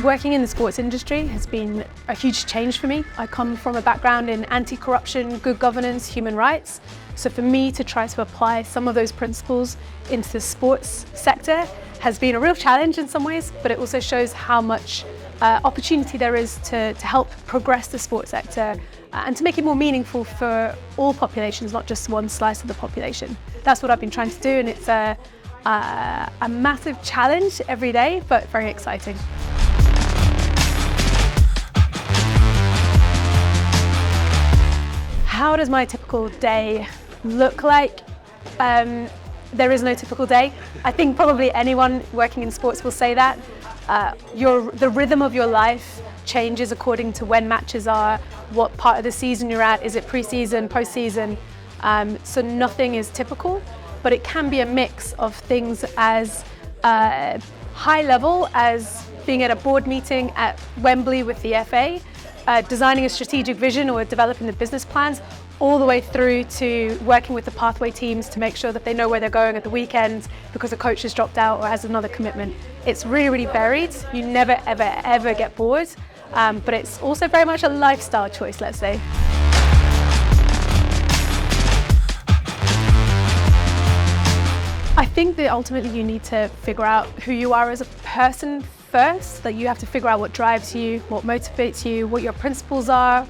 Working in the sports industry has been a huge change for me. I come from a background in anti-corruption, good governance, human rights. So for me to try to apply some of those principles into the sports sector has been a real challenge in some ways, but it also shows how much opportunity there is to help progress the sports sector and to make it more meaningful for all populations, not just one slice of the population. That's what I've been trying to do, and it's a massive challenge every day, but very exciting. How does my typical day look like? There is no typical day. I think probably anyone working in sports will say that. The rhythm of your life changes according to when matches are, what part of the season you're at, is it pre-season, post-season? So nothing is typical, but it can be a mix of things as high level as being at a board meeting at Wembley with the FA, designing a strategic vision or developing the business plans, all the way through to working with the pathway teams to make sure that they know where they're going at the weekend because a coach has dropped out or has another commitment. It's really, really varied. You never, ever, ever get bored, but it's also very much a lifestyle choice, let's say. I think that ultimately you need to figure out who you are as a person first, that you have to figure out what drives you, what motivates you, what your principles are,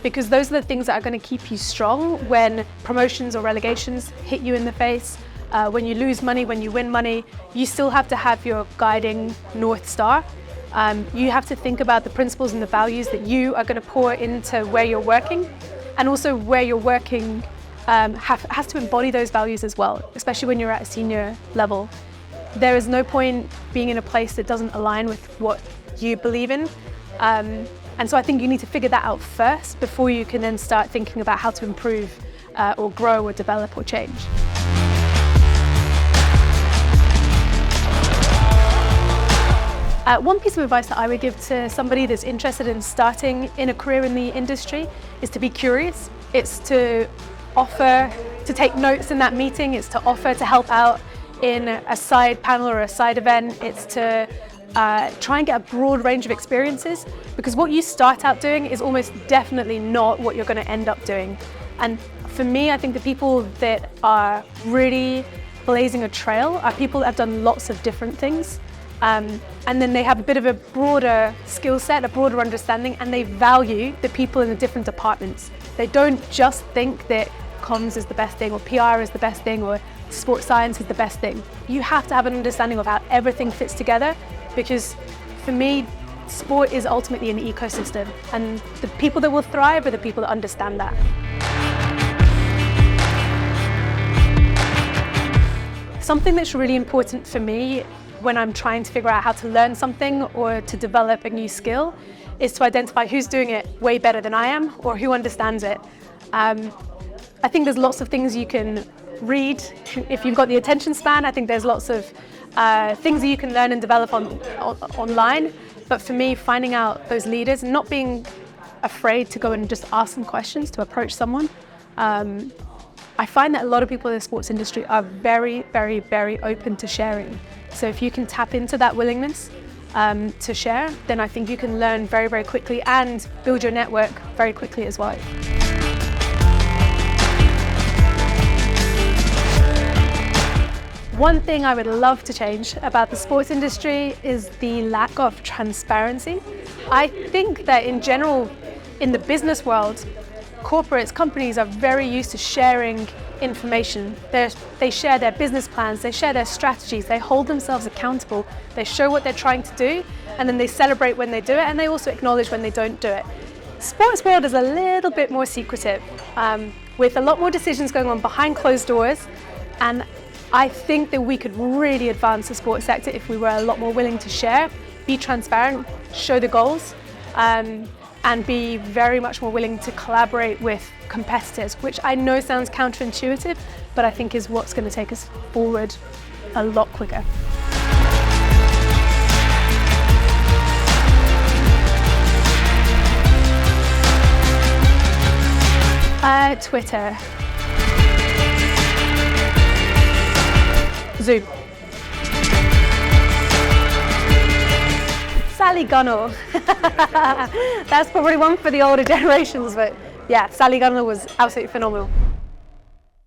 because those are the things that are going to keep you strong when promotions or relegations hit you in the face, when you lose money, when you win money. You still have to have your guiding North Star. You have to think about the principles and the values that you are going to pour into where you're working, and also where you're working has to embody those values as well, especially when you're at a senior level. There is no point being in a place that doesn't align with what you believe in. And so I think you need to figure that out first before you can then start thinking about how to improve or grow or develop or change. One piece of advice that I would give to somebody that's interested in starting in a career in the industry is to be curious. It's to offer to take notes in that meeting. It's to offer to help out in a side panel or a side event. It's to try and get a broad range of experiences, because what you start out doing is almost definitely not what you're going to end up doing. And for me, I think the people that are really blazing a trail are people that have done lots of different things. And then they have a bit of a broader skill set, a broader understanding, and they value the people in the different departments. They don't just think that comms is the best thing, or PR is the best thing, or sports science is the best thing. You have to have an understanding of how everything fits together, because for me, sport is ultimately an ecosystem, and the people that will thrive are the people that understand that. Something that's really important for me when I'm trying to figure out how to learn something or to develop a new skill is to identify who's doing it way better than I am, or who understands it. I think there's lots of things you can read if you've got the attention span. I think there's lots of things that you can learn and develop online. But for me, finding out those leaders and not being afraid to go and just ask them questions, to approach someone. I find that a lot of people in the sports industry are very, very, very open to sharing. So if you can tap into that willingness to share, then I think you can learn very, very quickly and build your network very quickly as well. One thing I would love to change about the sports industry is the lack of transparency. I think that in general, in the business world, corporates, companies are very used to sharing information. They share their business plans, they share their strategies, they hold themselves accountable, they show what they're trying to do, and then they celebrate when they do it, and they also acknowledge when they don't do it. Sports world is a little bit more secretive, with a lot more decisions going on behind closed doors, and I think that we could really advance the sports sector if we were a lot more willing to share, be transparent, show the goals, and be very much more willing to collaborate with competitors, which I know sounds counterintuitive, but I think is what's going to take us forward a lot quicker. Twitter. Zoom. Sally Gunnell. That's probably one for the older generations, but yeah, Sally Gunnell was absolutely phenomenal.